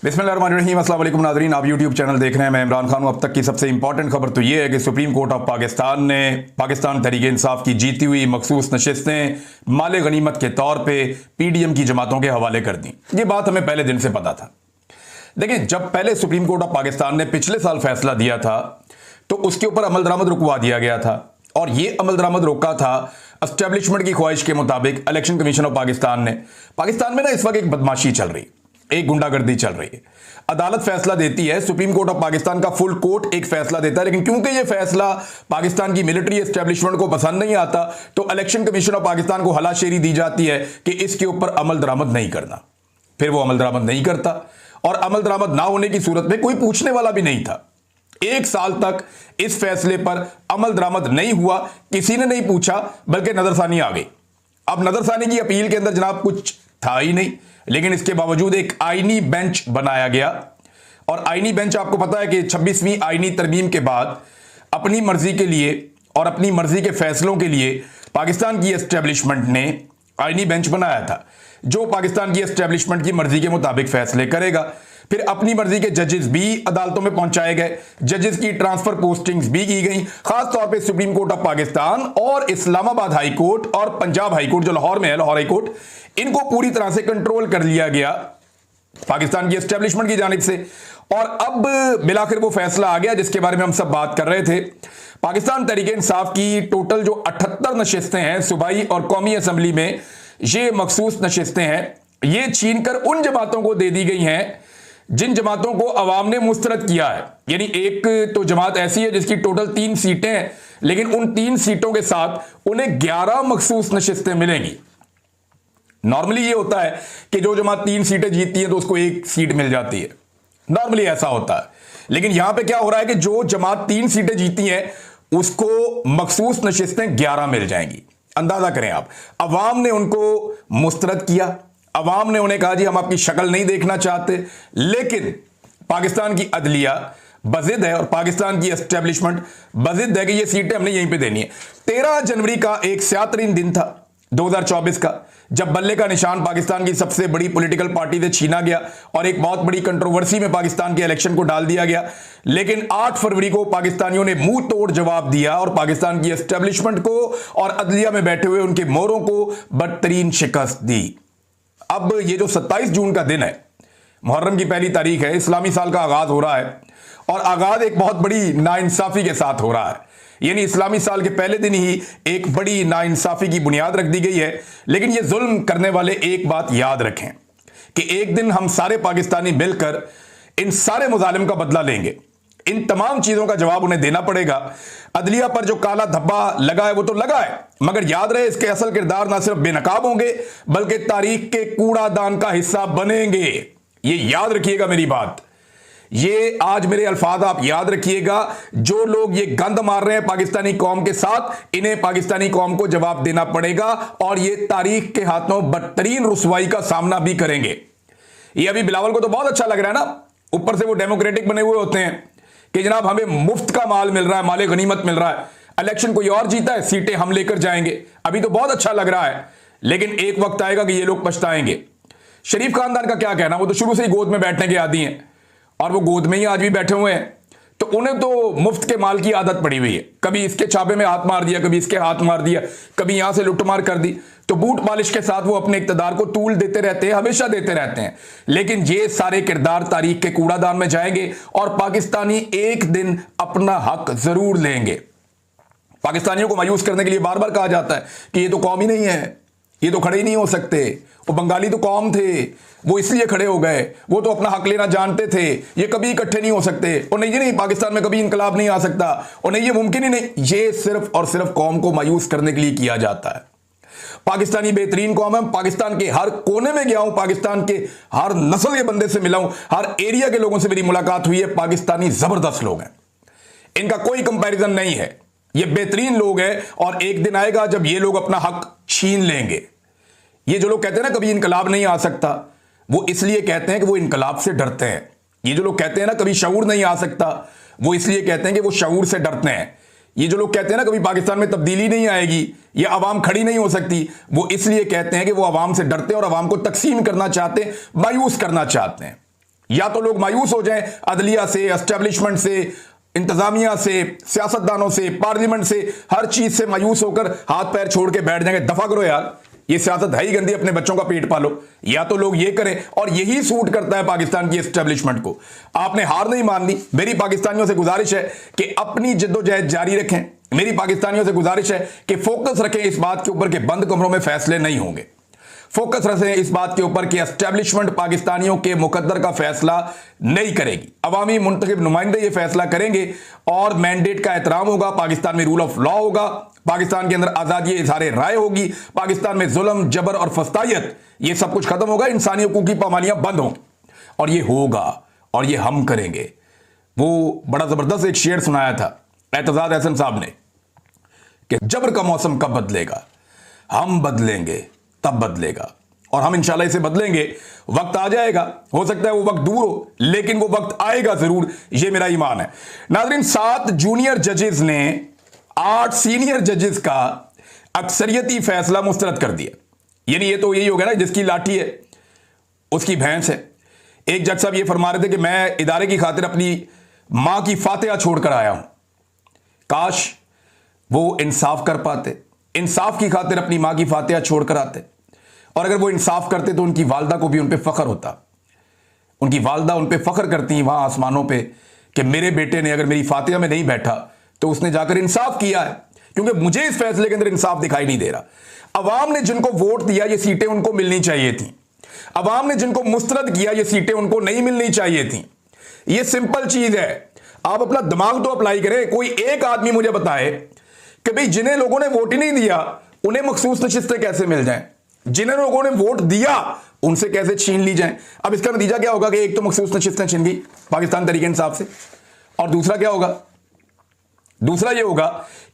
बिस्मिल्लाहिर्रहमानिर्रहीम। अस्सलाम वालेकुम नाज़रीन, आप यूट्यूब चैनल देख रहे हैं। मैं इमरान खान हूं। अब तक की सबसे इंपॉर्टेंट खबर तो ये है कि सुप्रीम कोर्ट ऑफ पाकिस्तान ने पाकिस्तान तहरीक इंसाफ की जीती हुई मखसूस नशिस्तें माले गनीमत के तौर पर पीडीएम की जमातों के हवाले कर दी। ये बात हमें पहले दिन से पता था। देखिए, जब पहले सुप्रीम कोर्ट ऑफ पाकिस्तान ने पिछले साल फैसला दिया था तो उसके ऊपर अमल दरामद रुकवा दिया गया था, और ये अमल दरामद रोका था एस्टेब्लिशमेंट की ख्वाहिश के मुताबिक इलेक्शन कमीशन ऑफ पाकिस्तान ने। पाकिस्तान में ना इस वक्त एक बदमाशी चल रही, एक गुंडागर्दी चल रही है। अदालत फैसला देती है, सुप्रीम कोर्ट ऑफ पाकिस्तान का फुल कोर्ट एक फैसला देता है, लेकिन क्योंकि यह फैसला पाकिस्तान की मिलिट्री एस्टेब्लिशमेंट को पसंद नहीं आता तो इलेक्शन कमीशन ऑफ पाकिस्तान को हलाशेरी दी जाती है कि इसके ऊपर अमल दरामद नहीं करना। फिर वो अमल दरामद नहीं करता, और अमल दरामद ना होने की सूरत में कोई पूछने वाला भी नहीं था। एक साल तक इस फैसले पर अमल दरामद नहीं हुआ, किसी ने नहीं पूछा, बल्कि नजरसानी आ गई। अब नजरसानी की अपील के अंदर जनाब कुछ था ही नहीं, लेकिन इसके बावजूद एक आईनी बेंच बनाया गया। और आईनी बेंच, आपको पता है कि 26वीं आईनी तरमीम के बाद अपनी मर्जी के लिए और अपनी मर्जी के फैसलों के लिए पाकिस्तान की एस्टेब्लिशमेंट ने आईनी बेंच बनाया था, जो पाकिस्तान की एस्टेब्लिशमेंट की मर्जी के मुताबिक फैसले करेगा। फिर अपनी मर्जी के जजेस भी अदालतों में पहुंचाए गए, जजेस की ट्रांसफर पोस्टिंग्स भी की गई। खास तौर पे सुप्रीम कोर्ट ऑफ पाकिस्तान और इस्लामाबाद हाई कोर्ट और पंजाब हाई कोर्ट जो लाहौर में है, लाहौर हाई कोर्ट, इनको पूरी तरह से कंट्रोल कर लिया गया पाकिस्तान की एस्टेब्लिशमेंट की जानिब से। और अब बिलाखिर वो फैसला आ गया जिसके बारे में हम सब बात कर रहे थे। पाकिस्तान तहरीक इंसाफ की टोटल जो 78 नशिस्तें हैं सूबाई और कौमी असम्बली में, ये मखसूस नशिस्तें हैं, ये छीनकर उन जमातों को दे दी गई हैं जिन जमातों को अवाम ने मुस्तरद किया है। यानी एक तो जमात ऐसी है जिसकी टोटल 3 सीटें हैं, लेकिन उन 3 सीटों के साथ उन्हें 11 मखसूस नशिस्तें मिलेंगी। नॉर्मली ये होता है कि जो जमात 3 सीटें जीतती है तो उसको 1 सीट मिल जाती है, नॉर्मली ऐसा होता है। लेकिन यहां पे क्या हो रहा है कि जो जमात 3 सीटें जीती है उसको मखसूस नशिस्तें 11 मिल जाएंगी। अंदाजा करें आप, अवाम ने उनको मुस्तरद किया, अवाम ने उन्हें कहा जी हम आपकी शक्ल नहीं देखना चाहते, लेकिन पाकिस्तान की अदलिया बजिद है और पाकिस्तान की एस्टेब्लिशमेंट बजिद है कि ये सीटें हमने यहीं पे देनी है। 13 जनवरी का एक स्यातरीन दिन था 2024 का, जब बल्ले का निशान पाकिस्तान की सबसे बड़ी पॉलिटिकल पार्टी से छीना गया और एक बहुत बड़ी कंट्रोवर्सी में पाकिस्तान के इलेक्शन को डाल दिया गया। लेकिन 8 फरवरी को पाकिस्तानियों ने मुंह तोड़ जवाब दिया और पाकिस्तान की एस्टेब्लिशमेंट को और अदलिया में बैठे हुए उनके मोरों को बदतरीन शिकस्त दी। अब ये जो 27 जून का दिन है, मुहर्रम की पहली तारीख है, इस्लामी साल का आगाज हो रहा है, और आगाज एक बहुत बड़ी नाइंसाफी के साथ हो रहा है। यानी इस्लामी साल के पहले दिन ही एक बड़ी नाइंसाफी की बुनियाद रख दी गई है। लेकिन ये जुल्म करने वाले एक बात याद रखें कि एक दिन हम सारे पाकिस्तानी मिलकर इन सारे मुजालिम का बदला लेंगे। इन तमाम चीजों का जवाब उन्हें देना पड़ेगा। अदलिया पर जो काला धब्बा लगा है वो तो लगा है, मगर याद रहे इसके असल किरदार ना सिर्फ बेनकाब होंगे बल्कि तारीख के कूड़ादान का हिस्सा बनेंगे। ये याद रखिएगा मेरी बात, ये आज मेरे अल्फाज आप याद रखिएगा। जो लोग ये गंद मार रहे हैं पाकिस्तानी कौम के साथ, इन्हें पाकिस्तानी कौम को जवाब देना पड़ेगा और ये तारीख के हाथों बदतरीन रुसवाई का सामना भी करेंगे। ये अभी बिलावल को तो बहुत अच्छा लग रहा है ना, ऊपर से वो डेमोक्रेटिक बने हुए होते हैं कि जनाब हमें मुफ्त का माल मिल रहा है, माले गनीमत मिल रहा है, इलेक्शन कोई और जीता है, सीटें हम लेकर जाएंगे। अभी तो बहुत अच्छा लग रहा है, लेकिन एक वक्त आएगा कि ये लोग पछताएंगे। शरीफ खानदान का क्या कहना, वो तो शुरू से ही गोद में बैठने के आदी हैं और वो गोद में ही आज भी बैठे हुए हैं, तो उन्हें तो मुफ्त के माल की आदत पड़ी हुई है। कभी इसके छापे में हाथ मार दिया, कभी इसके हाथ मार दिया, कभी यहां से लुटमार कर दी, तो बूट मालिश के साथ वो अपने इक्तदार को तूल देते रहते हैं, हमेशा देते रहते हैं। लेकिन ये सारे किरदार तारीख के कूड़ादान में जाएंगे और पाकिस्तानी एक दिन अपना हक जरूर लेंगे। पाकिस्तानियों को मायूस करने के लिए बार बार कहा जाता है कि ये तो कौम ही नहीं है, ये तो खड़े ही नहीं हो सकते, वो बंगाली तो कौम थे, वो इसलिए खड़े हो गए, वो तो अपना हक लेना जानते थे, ये कभी इकट्ठे नहीं हो सकते, और नहीं, ये नहीं, पाकिस्तान में कभी इनकलाब नहीं आ सकता, और नहीं, ये मुमकिन ही नहीं। ये सिर्फ और सिर्फ कौम को मायूस करने के लिए किया जाता है। पाकिस्तानी बेहतरीन कौम है, पाकिस्तान के हर कोने में गया हूं, पाकिस्तान के हर नस्ल के बंदे से मिला हूं, हर एरिया के लोगों से मेरी मुलाकात हुई है। पाकिस्तानी जबरदस्त लोग हैं, इनका कोई कंपैरिजन नहीं है, ये बेहतरीन लोग हैं। और एक दिन आएगा जब ये लोग अपना हक छीन लेंगे। ये जो लोग कहते हैं ना कभी इनकलाब नहीं आ सकता, वो इसलिए कहते हैं कि वो इनकलाब से डरते हैं। ये जो लोग कहते हैं ना कभी शऊर नहीं आ सकता, वो इसलिए कहते हैं कि वो शऊर से डरते हैं। ये जो लोग कहते हैं ना कभी पाकिस्तान में तब्दीली नहीं आएगी, ये अवाम खड़ी नहीं हो सकती, वो इसलिए कहते हैं कि वो अवाम से डरते हैं और अवाम को तकसीम करना चाहते हैं, मायूस करना चाहते हैं। या तो लोग मायूस हो जाएं अदलिया से, एस्टेब्लिशमेंट से, इंतजामिया से, सियासतदानों से, पार्लियामेंट से, हर चीज से मायूस होकर हाथ पैर छोड़ के बैठ जाएंगे, दफा करो यार, ये सियासत है ही गंदी, अपने बच्चों का पेट पालो। या तो लोग ये करें, और यही सूट करता है पाकिस्तान की एस्टेब्लिशमेंट को। आपने हार नहीं माननी। मेरी पाकिस्तानियों से गुजारिश है कि अपनी जद्दोजहद जारी रखें। मेरी पाकिस्तानियों से गुजारिश है कि फोकस रखें इस बात के ऊपर कि बंद कमरों में फैसले नहीं होंगे। फोकस रखें इस बात के ऊपर कि एस्टेब्लिशमेंट पाकिस्तानियों के मुकद्दर का फैसला नहीं करेगी। अवामी मुंतखब नुमाइंदे ये फैसला करेंगे और मैंडेट का एहतराम होगा। पाकिस्तान में रूल ऑफ लॉ होगा, पाकिस्तान के अंदर आजादी इजहार राय होगी, पाकिस्तान में जुल्म, जबर और फस्तायत ये सब कुछ खत्म होगा, इंसानी हकूक की पामालियां बंद होंगी। और ये होगा, और ये हम करेंगे। वो बड़ा जबरदस्त एक शेर सुनाया था एतजाज अहसन साहब ने कि जबर का मौसम कब बदलेगा, हम बदलेंगे तब बदलेगा, और हम इंशाल्लाह इसे बदलेंगे। वक्त आ जाएगा, हो सकता है वो वक्त दूर हो, लेकिन वो वक्त आएगा जरूर, ये मेरा ईमान है। नाज़रीन, 7 जूनियर जजेस ने 8 सीनियर जजेस का अक्सरियती फैसला मुस्तरद कर दिया। यानी ये तो यही हो गया ना, जिसकी लाठी है उसकी भैंस है। एक जज साहब ये फरमा रहे थे कि मैं इदारे की खातिर अपनी मां की फातिहा छोड़कर आया हूं। काश वो इंसाफ कर पाते, इंसाफ की खातिर अपनी मां की फातिहा छोड़कर आते, और अगर वो इंसाफ करते तो उनकी वालदा को भी उन पे फख्र होता। उनकी वालदा उन पे फख्र करती हैं वहां आसमानों पे कि मेरे बेटे ने अगर मेरी फातिहा में नहीं बैठा तो उसने जाकर इंसाफ किया है। क्योंकि मुझे इस फैसले के अंदर इंसाफ दिखाई नहीं दे रहा। अवाम ने जिनको वोट दिया ये सीटें उनको मिलनी चाहिए थी। अवाम ने जिनको मुस्तरद किया ये सीटें उनको नहीं मिलनी चाहिए थी। ये सिंपल चीज है। आप अपना दिमाग तो अप्लाई करें। कोई एक आदमी मुझे बताए कि भाई जिन्हें लोगों ने वोट ही नहीं दिया उन्हें मखसूस नशिस्तें कैसे मिल जाएं, जिन्हें लोगों ने वोट दिया उनसे कैसे छीन ली जाएं। अब इसका नतीजा क्या होगा कि एक तो मखसूस नशिस्तें छीन गई पाकिस्तान तरीके इंसाफ से, और दूसरा क्या होगा, दूसरा ये होगा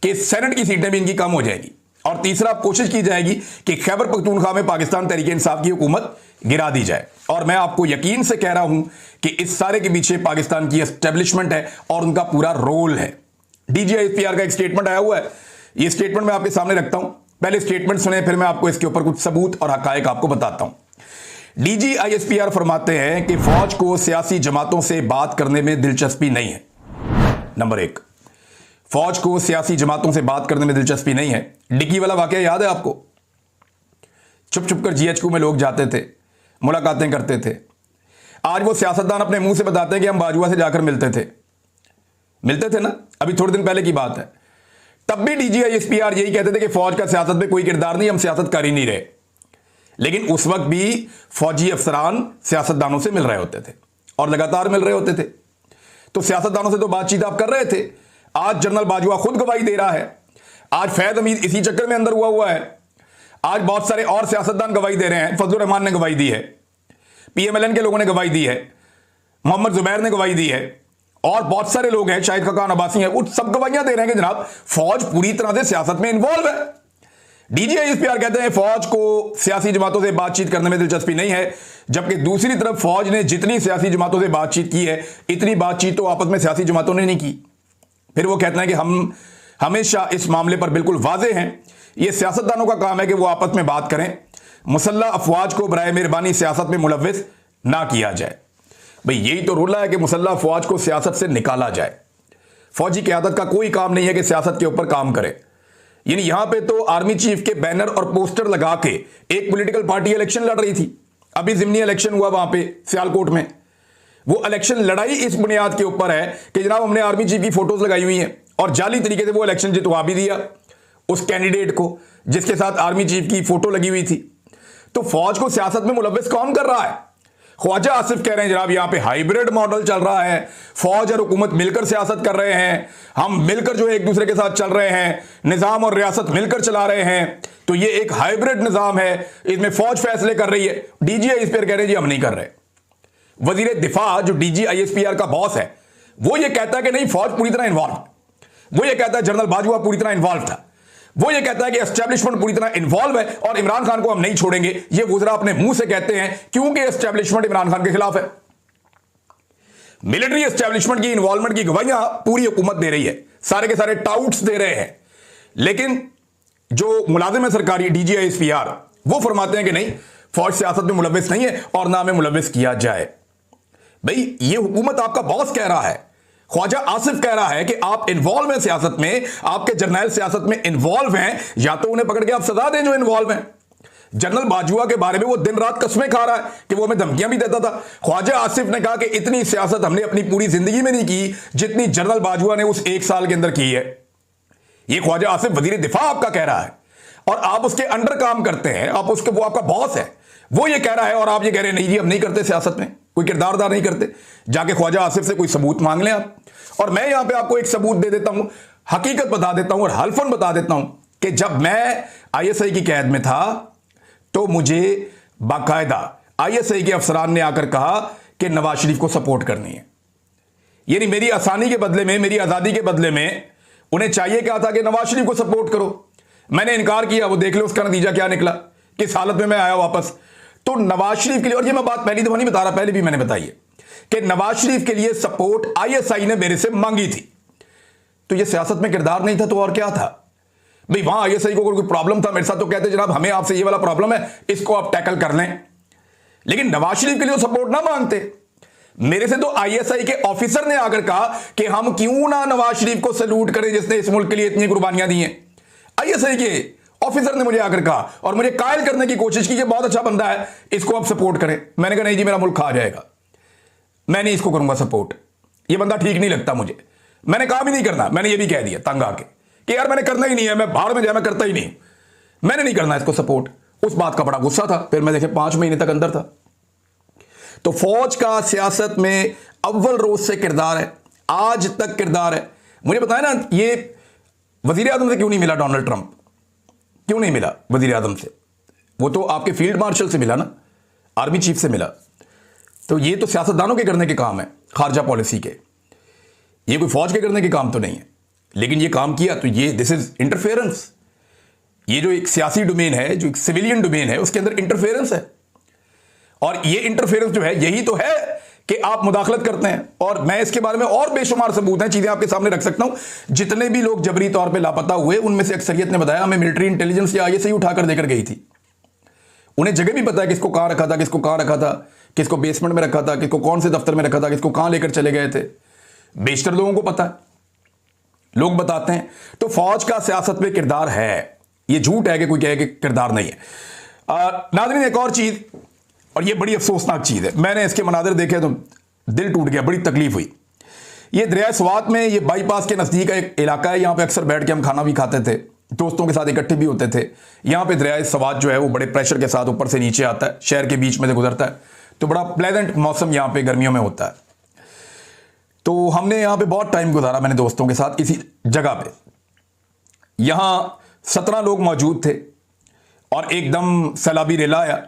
कि सेनेट की सीटें भी इनकी कम हो जाएगी, और तीसरा कोशिश की जाएगी कि खैबर पख्तूनख्वा में पाकिस्तान तरीके इंसाफ की हुकूमत गिरा दी जाए। और मैं आपको यकीन से कह रहा हूं कि इस सारे के पीछे पाकिस्तान की एस्टेब्लिशमेंट है और उनका पूरा रोल है। DGISPR का एक स्टेटमेंट आया हुआ है, ये स्टेटमेंट मैं आपके सामने रखता हूं। पहले स्टेटमेंट सुने, फिर मैं आपको इसके ऊपर कुछ सबूत और हकायक आपको बताता हूं। DGISPR फरमाते हैं कि फौज को सियासी जमातों से बात करने में दिलचस्पी नहीं है। नंबर 1, फौज को सियासी जमातों से बात करने में दिलचस्पी नहीं है। डिक्की वाला वाकया याद है आपको? छुप छुप कर GHQ में लोग जाते थे, मुलाकातें करते थे। आज वो सियासतदान अपने मुंह से बताते हैं कि हम बाजुआ से जाकर मिलते थे ना, अभी थोड़े दिन पहले की बात है। तब भी DGISPR यही कहते थे कि फौज का सियासत में कोई किरदार नहीं, हम सियासत कर ही नहीं रहे। लेकिन उस वक्त भी फौजी अफसरान सियासतदानों से मिल रहे होते थे और लगातार मिल रहे होते थे। तो सियासतदानों से तो बातचीत आप कर रहे थे। आज जनरल बाजुआ खुद गवाही दे रहा है, आज फैज हमीद इसी चक्कर में अंदर हुआ है, आज बहुत सारे और सियासतदान गवाही दे रहे हैं। फजलुर रहमान ने गवाही दी है, PMLN के लोगों ने गवाही दी है, मोहम्मद जुबैर ने गवाही दी है, और बहुत सारे लोग हैं, शाहिद खकान अब्बासी हैं, वो सब गवाहियां दे रहे हैं कि जनाब फौज पूरी तरह से सियासत में इन्वॉल्व है। DGISPR कहते हैं फौज को सियासी जमातों से बातचीत करने में दिलचस्पी नहीं है, जबकि दूसरी तरफ फौज ने जितनी सियासी जमातों से बातचीत की है इतनी बातचीत तो आपस में सियासी जमातों ने नहीं की। फिर वो कहते हैं कि हम हमेशा इस मामले पर बिल्कुल वाजे हैं, ये सियासतदानों का काम है कि वो आपस में बात करें, मुसल्लह अफवाज को बराए मेहरबानी सियासत में मुलव्विस ना किया जाए। भाई यही तो रोला है कि मुसल्लह अफवाज को सियासत से निकाला जाए। फौजी क़यादत का कोई काम नहीं है कि सियासत के ऊपर काम करे। यानी यहां पे तो आर्मी चीफ के बैनर और पोस्टर लगा के एक पॉलिटिकल पार्टी इलेक्शन लड़ रही थी। अभी ज़िमनी इलेक्शन हुआ वहां पे सियालकोट में। वो इलेक्शन लड़ाई इस बुनियाद के ऊपर है कि जनाब हमने आर्मी चीफ की फोटोज लगाई हुई हैं, और जाली तरीके से वो इलेक्शन जितवा भी दिया उस कैंडिडेट को जिसके साथ आर्मी चीफ की फोटो लगी हुई थी। तो फौज को सियासत में मुलव्विस कौन कर रहा है? ख्वाजा आसिफ कह रहे हैं जनाब यहां पे हाइब्रिड मॉडल चल रहा है, फौज और हुकूमत मिलकर सियासत कर रहे हैं, हम मिलकर जो है एक दूसरे के साथ चल रहे हैं, निजाम और रियासत मिलकर चला रहे हैं। तो ये एक हाइब्रिड निजाम है, इसमें फौज फैसले कर रही है। DGISPR कह रहे हैं जी हम नहीं कर रहे। वजीर दिफा जो DGISPR का बॉस है वो ये कहता है कि नहीं फौज पूरी तरह इन्वॉल्व, वो ये कहता है जनरल बाजुआ पूरी तरह इन्वॉल्व था, वो ये कहता है कि एस्टेब्लिशमेंट पूरी तरह इन्वॉल्व है और इमरान खान को हम नहीं छोड़ेंगे। ये वुज़रा अपने मुंह से कहते हैं क्योंकि एस्टेब्लिशमेंट इमरान खान के खिलाफ है। मिलिट्री एस्टेब्लिशमेंट की इन्वॉल्वमेंट की गवाहियां पूरी हुकूमत दे रही है, सारे के सारे टाउट्स दे रहे हैं। लेकिन जो मुलाजिम है सरकारी DGISPR वो फरमाते हैं कि नहीं फौज सियासत में मुलव्विस नहीं है और ना हमें मुलव्विस किया जाए। भाई ये हुकूमत आपका बॉस कह रहा है, ख्वाजा आसिफ कह रहा है कि आप इन्वॉल्व हैं सियासत में, आपके जर्नैल सियासत में इन्वॉल्व हैं, या तो उन्हें पकड़ के आप सजा दें जो इन्वॉल्व हैं। जनरल बाजवा के बारे में वो दिन रात कस्में खा रहा है कि वो हमें धमकियां भी देता था। ख्वाजा आसिफ ने कहा कि इतनी सियासत हमने अपनी पूरी जिंदगी में नहीं की जितनी जनरल बाजवा ने उस एक साल के अंदर की है। ये ख्वाजा आसिफ वजीर दिफा आपका कह रहा है और आप उसके अंडर काम करते हैं, आप उसके, वो आपका बॉस है, वो ये कह रहा है और आप ये कह रहे हैं नहीं जी हम नहीं करते सियासत में, कोई किरदारदार नहीं करते। जाके ख्वाजा आसिफ से कोई सबूत मांग लें आप। और मैं यहां पे आपको एक सबूत दे देता हूं, हकीकत बता देता हूं और हल्फन बता देता हूं कि जब मैं आईएसआई की कैद में था तो मुझे बाकायदा आईएसआई के अफसरान ने आकर कहा कि नवाज शरीफ को सपोर्ट करनी है। यानी मेरी आसानी के बदले में, मेरी आजादी के बदले में उन्हें चाहिए क्या था कि नवाज शरीफ को सपोर्ट करो। मैंने इनकार किया, वो देख लो उसका नतीजा क्या निकला, किस हालत में मैं आया वापस। तो नवाज शरीफ के लिए, और ये मैं बात पहली दफा नहीं बता रहा, पहले भी मैंने बताई है कि नवाज शरीफ के लिए सपोर्ट आईएसआई ने मेरे से मांगी थी। तो ये सियासत में किरदार नहीं था तो और क्या था भाई। वहां आईएसआई को कोई प्रॉब्लम था मेरे साथ तो कहते जनाब हमें आपसे ये वाला प्रॉब्लम है, इसको आप टैकल कर लें। लेकिन नवाज शरीफ के लिए सपोर्ट ना मांगते, मेरे से तो आईएसआई के ऑफिसर ने आकर कहा कि हम क्यों ना नवाज शरीफ को सैल्यूट करें जिसने इस मुल्क के लिए इतनी कुर्बानियां दी हैं। आईएसआई के ऑफिसर ने मुझे आकर कहा और मुझे कायल करने की कोशिश की कि बहुत अच्छा बंदा है, इसको आप सपोर्ट करें। मैंने कहा नहीं जी मेरा मुल्क खा जाएगा, मैं नहीं इसको करूंगा सपोर्ट, ये बंदा ठीक नहीं लगता मुझे। मैंने कहा भी नहीं करना, मैंने ये भी कह दिया तंग आके कि यार मैंने करना ही नहीं है, मैं बाहर में जाए मैं करता ही नहीं, मैंने नहीं करना इसको सपोर्ट। उस बात का बड़ा गुस्सा था। फिर मैं देखे 5 महीने तक अंदर था। तो फौज का सियासत में अव्वल रोज से किरदार है, आज तक किरदार है। मुझे बताया ना ये वजीर आजम से क्यों नहीं मिला डोनाल्ड ट्रंप, क्यों नहीं मिला वजीर आजम से? वो तो आपके फील्ड मार्शल से मिला ना, आर्मी चीफ से मिला। तो ये तो सियासतदानों के करने के काम है, खारजा पॉलिसी के, ये कोई फौज के करने के काम तो नहीं है। लेकिन ये काम किया तो ये दिस इज इंटरफेरेंस। ये जो एक सियासी डोमेन है, जो एक सिविलियन डोमेन है, उसके अंदर इंटरफेरेंस है। और ये इंटरफेरेंस जो है यही तो है कि आप मुदाखलत करते हैं। और मैं इसके बारे में और बेशुमार सबूत हैं, चीजें आपके सामने रख सकता हूं। जितने भी लोग जबरी तौर पे लापता हुए उनमें से अक्सरियत ने बताया हमें मिलिट्री इंटेलिजेंस या आईएसआई उठाकर देकर गई थी। उन्हें जगह भी पता है किसको कहां रखा था, किसको कहां रखा था, किसको बेसमेंट में रखा था, किसको कौन से दफ्तर में रखा था, किसको कहां लेकर चले गए थे। बेशतर लोगों को पता है, लोग बताते हैं। तो फौज का सियासत में किरदार है, ये झूठ है कि कोई कहे कि किरदार नहीं है। नाज़रीन एक और चीज, और ये बड़ी अफसोसनाक चीज है, मैंने इसके मनाजिर देखे तो दिल टूट गया, बड़ी तकलीफ हुई। ये दरिया स्वात में, ये बाईपास के नजदीक एक इलाका है, यहां पे अक्सर बैठ के हम खाना भी खाते थे, दोस्तों के साथ इकट्ठे भी होते थे। यहां पे दरिया स्वात जो है वो बड़े प्रेशर के साथ ऊपर से नीचे आता है, शहर के बीच में से गुजरता है, तो बड़ा प्लेजेंट मौसम यहां पे गर्मियों में होता है। तो हमने यहां पे बहुत टाइम गुजारा मैंने दोस्तों के साथ इसी जगह पे। यहां 17 लोग मौजूद थे और एकदम सैलाबी रेला आया,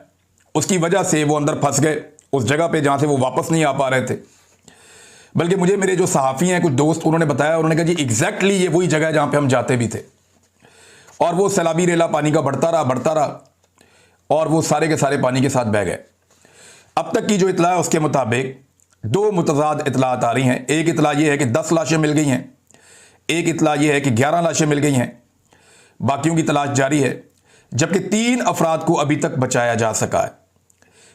उसकी वजह से वो अंदर फंस गए उस जगह पे जहां से वो वापस नहीं आ पा रहे थे। बल्कि मुझे मेरे जो सहाफ़ी हैं कुछ दोस्त, उन्होंने बताया, उन्होंने कहा जी एग्जैक्टली ये वही जगह है जहां पे हम जाते भी थे। और वो सैलाबी रेला पानी का बढ़ता रहा और वो सारे के सारे पानी के साथ बह गए। अब तक की जो इतला है उसके मुताबिक 2 मुतज़ाद इतलात आ रही हैं। एक इतला ये है कि 10 लाशें मिल गई हैं, एक इतला ये है कि 11 लाशें मिल गई हैं, बाकियों की तलाश जारी है। जबकि 3 अफराद को अभी तक बचाया जा सका है।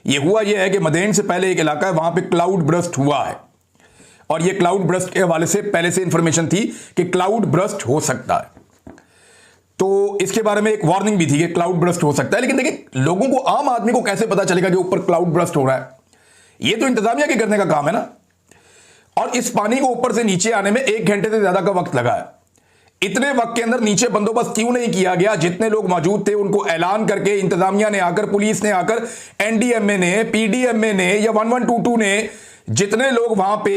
यह हुआ यह है कि मदेन से पहले एक इलाका है, वहां पे क्लाउड ब्रस्ट हुआ है और यह क्लाउड ब्रस्ट के हवाले से पहले से इंफॉर्मेशन थी कि क्लाउड ब्रस्ट हो सकता है। तो इसके बारे में एक वार्निंग भी थी कि क्लाउड ब्रस्ट हो सकता है। लेकिन देखिए, लोगों को, आम आदमी को कैसे पता चलेगा कि ऊपर क्लाउड ब्रस्ट हो रहा है? यह तो इंतजामिया के करने का काम है ना। और इस पानी को ऊपर से नीचे आने में 1 घंटे से ज्यादा का वक्त लगा है। इतने वक्त के अंदर नीचे बंदोबस्त क्यों नहीं किया गया? जितने लोग मौजूद थे उनको ऐलान करके इंतजामिया ने आकर, पुलिस ने आकर, एनडीएमए ने, पीडीएमए ने या 1122 ने, जितने लोग वहां पे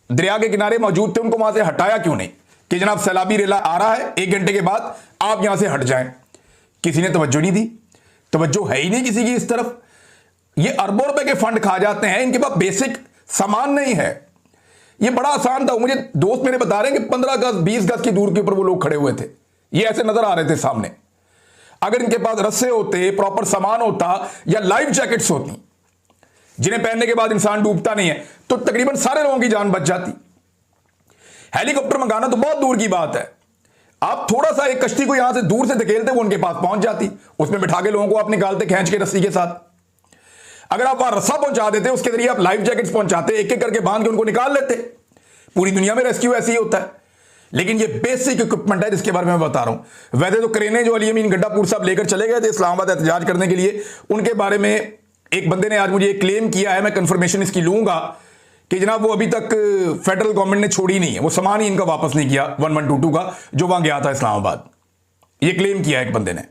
दरिया के किनारे मौजूद थे उनको वहां से हटाया क्यों नहीं कि जनाब सैलाबी रेला आ रहा है, 1 घंटे के बाद आप यहां से हट जाएं? किसी ने तवज्जो नहीं दी, तवज्जो है ही नहीं किसी की इस तरफ। ये अरबों रुपए के फंड खा जाते हैं, इनके पास बेसिक सामान नहीं है। ये बड़ा आसान था। मुझे दोस्त मेरे बता रहे हैं कि 15 गज 20 गज की दूर के ऊपर वो लोग खड़े हुए थे, ये ऐसे नजर आ रहे थे सामने। अगर इनके पास रस्से होते, प्रॉपर सामान होता या लाइफ जैकेट्स होती जिन्हें पहनने के बाद इंसान डूबता नहीं है, तो तकरीबन सारे लोगों की जान बच जाती। हेलीकॉप्टर मंगाना तो बहुत दूर की बात है, आप थोड़ा सा एक कश्ती को यहां से दूर से धकेलते वो उनके पास पहुंच जाती, उसमें बिठा के लोगों को आप निकालते खींच के रस्सी के साथ। अगर आप वहां रस्सा पहुंचा देते, उसके जरिए आप लाइफ जैकेट्स पहुंचाते, एक एक करके बांध के उनको निकाल लेते। पूरी दुनिया में रेस्क्यू ऐसे ही होता है। लेकिन ये बेसिक इक्विपमेंट है जिसके बारे में मैं बता रहा हूं। वैसे तो क्रेनें जो अली अमीन गंडापुर साहब लेकर चले गए थे इस्लामाबाद एहतजाज करने के लिए, उनके बारे में एक बंदे ने आज मुझे एक क्लेम किया है, मैं कंफर्मेशन इसकी लूंगा कि जनाब वो अभी तक फेडरल गवर्नमेंट ने छोड़ी नहीं है, वो सामान ही इनका वापस नहीं किया 1122 का जो वहां गया था इस्लामाबाद। ये क्लेम किया एक बंदे ने।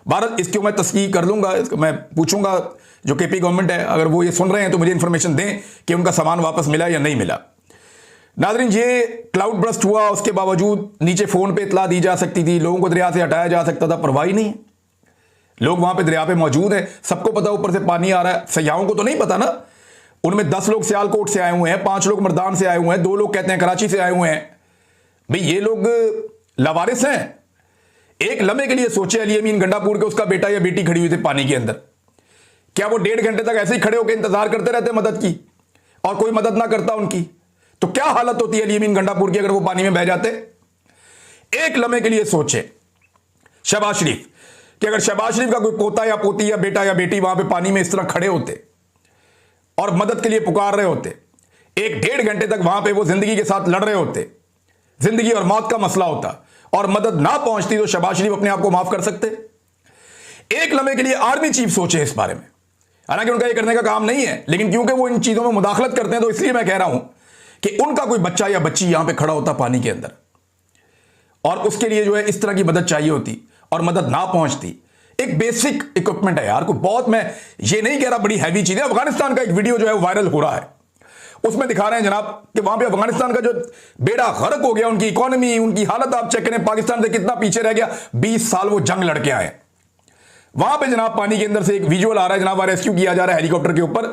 भारत इसकी मैं तस्दीक कर लूंगा, मैं पूछूंगा जो केपी गवर्नमेंट है, अगर वो ये सुन रहे हैं तो मुझे इंफॉर्मेशन दें कि उनका सामान वापस मिला या नहीं मिला। नाज़रीन, ये क्लाउड बर्स्ट हुआ, उसके बावजूद नीचे फोन पे इतला दी जा सकती थी, लोगों को दरिया से हटाया जा सकता था, परवाह ही नहीं है। लोग वहां पे दरिया पे मौजूद हैं, सबको पता ऊपर से पानी आ रहा है। सयाहों को तो नहीं पता ना, उनमें 10 लोग सियालकोट से आए हुए हैं, 5 लोग मर्दान से आए हुए हैं, 2 लोग कहते हैं कराची से आए हुए हैं। भाई ये लोग लावारिस हैं। एक लम्हे के लिए सोचे अली अमीन गंडापुर के उसका बेटा या बेटी खड़ी हुई थी पानी के अंदर, क्या वो 1.5 घंटे तक ऐसे ही खड़े होकर इंतजार करते रहते मदद की और कोई मदद ना करता उनकी? तो क्या हालत होती है अली अमीन गंडापुर की अगर वो पानी में बह जाते? एक लम्हे के लिए सोचे शहबाज शरीफ कि अगर शहबाज शरीफ का कोई पोता या पोती या बेटा या बेटी वहां पे पानी में इस तरह खड़े होते और मदद के लिए पुकार रहे होते, 1-1.5 घंटे तक वहां पे वो जिंदगी के साथ लड़ रहे होते, जिंदगी और मौत का मसला होता और मदद ना पहुंचती, तो शहबाज शरीफ अपने आप को माफ कर सकते? एक लम्हे के लिए आर्मी चीफ सोचे इस बारे में। हालांकि उनका ये करने का काम नहीं है, लेकिन क्योंकि वो इन चीजों में मुदाखलत करते हैं तो इसलिए मैं कह रहा हूं कि उनका कोई बच्चा या बच्ची यहां पे खड़ा होता पानी के अंदर और उसके लिए जो है इस तरह की मदद चाहिए होती और मदद ना पहुंचती। एक बेसिक इक्विपमेंट है यार, कोई बहुत, मैं ये नहीं कह रहा बड़ी हैवी चीज है। अफगानिस्तान का एक वीडियो जो है वायरल हो रहा है, उसमें दिखा रहे हैं जनाब कि वहां पे अफगानिस्तान का जो बेड़ा गर्क हो गया, उनकी इकोनॉमी, उनकी हालत आप चेक करें, पाकिस्तान से कितना पीछे रह गया। 20 साल वो जंग लड़के आए। वहां पे जनाब पानी के अंदर से एक विजुअल आ रहा है जनाब, रेस्क्यू किया जा रहा है हेलीकॉप्टर के ऊपर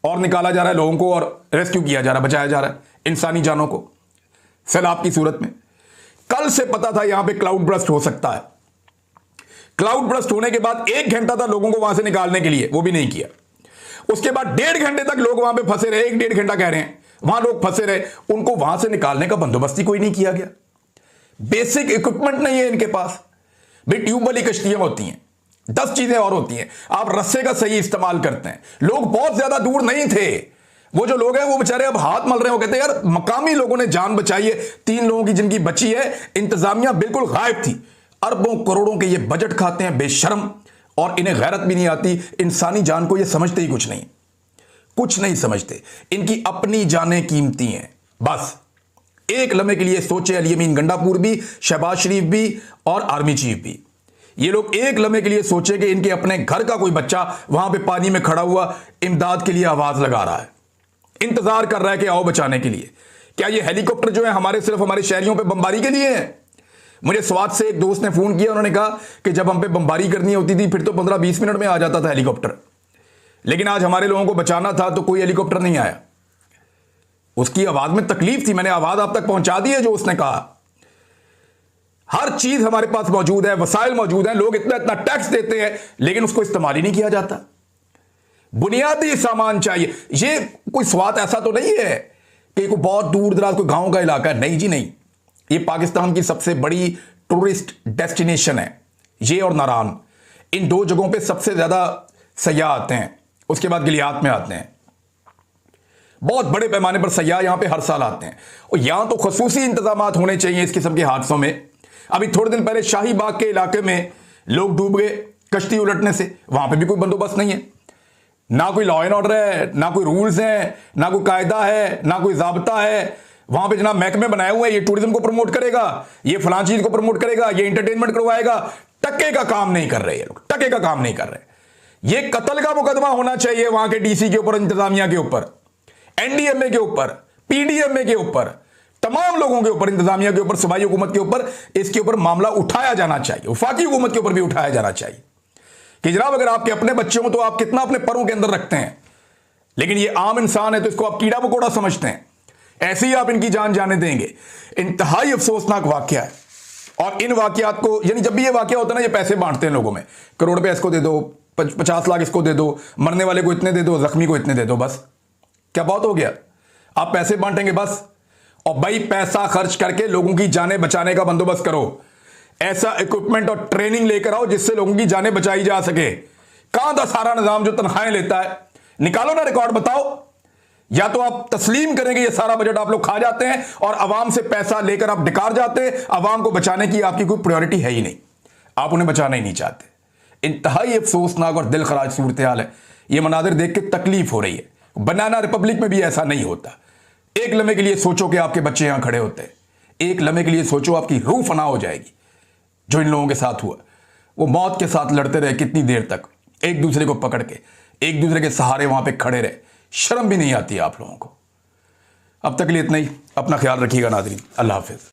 और निकाला जा रहा है लोगों को और रेस्क्यू किया जा रहा है, बचाया जा रहा है इंसानी जानों को सैलाब की सूरत में। कल से पता था यहां पे क्लाउड बर्स्ट हो सकता है। क्लाउड बर्स्ट होने के बाद 1 घंटा था लोगों को वहां से निकालने के लिए, वो भी नहीं किया। उसके बाद 1.5 घंटे तक लोग वहां पे फंसे रहे, 1-1.5 घंटा कह रहे हैं वहां लोग फंसे रहे, उनको वहां से निकालने का बंदोबस्त ही कोई नहीं किया गया। बेसिक इक्विपमेंट नहीं है इनके पास। भाई ट्यूब वाली कश्तियां होती हैं, 10 चीजें और होती हैं, आप रस्से का सही इस्तेमाल करते हैं। लोग बहुत ज्यादा दूर नहीं थे, वो जो लोग हैं वो बेचारे अब हाथ मल रहे हैं, वो कहते हैं यार मकामी लोगों ने जान बचाई है, 3 लोगों की जिनकी बची है, इंतजामिया बिल्कुल गायब थी। अरबों करोड़ों के ये बजट खाते हैं बेशर्म, और इन्हें गैरत भी नहीं आती, इंसानी जान को ये समझते ही कुछ नहीं समझते। इनकी अपनी जानें कीमती हैं। बस एक लम्हे के लिए सोचे अली अमीन गंडापुर भी, शहबाज शरीफ भी और आर्मी चीफ भी, ये लोग एक लम्हे के लिए सोचे कि इनके अपने घर का कोई बच्चा वहां पे पानी में खड़ा हुआ इमदाद के लिए आवाज लगा रहा है, इंतजार कर रहा है कि आओ बचाने के लिए। क्या ये हेलीकॉप्टर जो है हमारे सिर्फ हमारे शहरियों पे बमबारी के लिए है? मुझे स्वात से एक दोस्त ने फोन किया, उन्होंने कहा कि जब हम पे बमबारी करनी होती थी फिर तो 15-20 मिनट में आ जाता था हेलीकॉप्टर, लेकिन आज हमारे लोगों को बचाना था तो कोई हेलीकॉप्टर नहीं आया। उसकी आवाज में तकलीफ थी, मैंने आवाज आप तक पहुंचा दी है जो उसने कहा। हर चीज हमारे पास मौजूद है, वसाइल मौजूद हैं, लोग इतना इतना टैक्स देते हैं लेकिन उसको इस्तेमाल ही नहीं किया जाता। बुनियादी सामान चाहिए। ये कोई स्वात ऐसा तो नहीं है कि कोई बहुत दूर दराज कोई गांव का इलाका है, नहीं जी नहीं। ये पाकिस्तान की सबसे बड़ी टूरिस्ट डेस्टिनेशन है, ये और नारान, इन 2 जगहों पे सबसे ज्यादा सयाह आते हैं, उसके बाद गिलियात में आते हैं। बहुत बड़े पैमाने पर सयाह यहां पे हर साल आते हैं और यहां तो खसूसी इंतजाम होने चाहिए इस किस्म के हादसों में। अभी थोड़े दिन पहले शाही बाग के इलाके में लोग डूब गए कश्ती उलटने से, वहां पे भी कोई बंदोबस्त नहीं है, ना कोई लॉ एंड ऑर्डर है, ना कोई रूल्स हैं, ना कोई कायदा है, ना कोई जाब्ता है। वहां पे जनाब महकमे बनाए हुए हैं, ये टूरिज्म को प्रमोट करेगा, ये फलां चीज को प्रमोट करेगा, ये एंटरटेनमेंट करवाएगा, टक्के का काम नहीं कर रहे ये लोग, टक्के का काम नहीं कर रहे। ये कत्ल का मुकदमा होना चाहिए वहां के डीसी के ऊपर, इंतजामिया के ऊपर, एनडीएमए के ऊपर, पीडीएमए के ऊपर, तमाम लोगों के ऊपर, इंतजामिया के ऊपर, सूबाई हुकूमत के ऊपर इसके ऊपर मामला उठाया जाना चाहिए। वफाकी हुकूमत के ऊपर भी उठाया जाना चाहिए कि जनाब अगर आपके अपने बच्चे हो तो आप कितना अपने परों के अंदर रखते हैं, लेकिन ये आम इंसान है तो इसको आप कीड़ा मकोड़ा समझते हैं, ऐसे ही आप इनकी जान जाने देंगे। इंतहाई अफसोसनाक वाकया है। और इन वाकयात को, यानी जब भी ये वाकया होता है ना, ये पैसे बांटते हैं लोगों में, करोड़ रुपए इसको दे दो, 50 लाख इसको दे दो, मरने वाले को इतने दे दो, जख्मी को इतने दे दो, बस क्या बहुत हो गया? आप पैसे बांटेंगे बस। और भाई पैसा खर्च करके लोगों की जानें बचाने का बंदोबस्त करो, ऐसा इक्विपमेंट और ट्रेनिंग लेकर आओ जिससे लोगों की जानें बचाई जा सके। कहां था सारा निजाम जो तनख्वाहें लेता है, निकालो ना रिकॉर्ड, बताओ। या तो आप तस्लीम करेंगे ये सारा बजट आप लोग खा जाते हैं और आवाम से पैसा लेकर आप डिकार जाते हैं। आवाम को बचाने की आपकी कोई प्रायोरिटी है ही नहीं, आप उन्हें बचाना ही नहीं चाहते। इंतहाई अफसोसनाक और दिल खराज सूरत हाल है। ये मनाजिर देख के तकलीफ हो रही है। बनाना रिपब्लिक में भी ऐसा नहीं होता। एक लम्हे के लिए सोचो कि आपके बच्चे यहां खड़े होते हैं, एक लम्हे के लिए सोचो आपकी रूह फना हो जाएगी। जो इन लोगों के साथ हुआ, वो मौत के साथ लड़ते रहे कितनी देर तक, एक दूसरे को पकड़ के, एक दूसरे के सहारे वहां पे खड़े रहे। शर्म भी नहीं आती आप लोगों को। अब तक के लिए इतना ही। अपना ख्याल रखिएगा नाज़रीन। अल्लाह हाफिज़।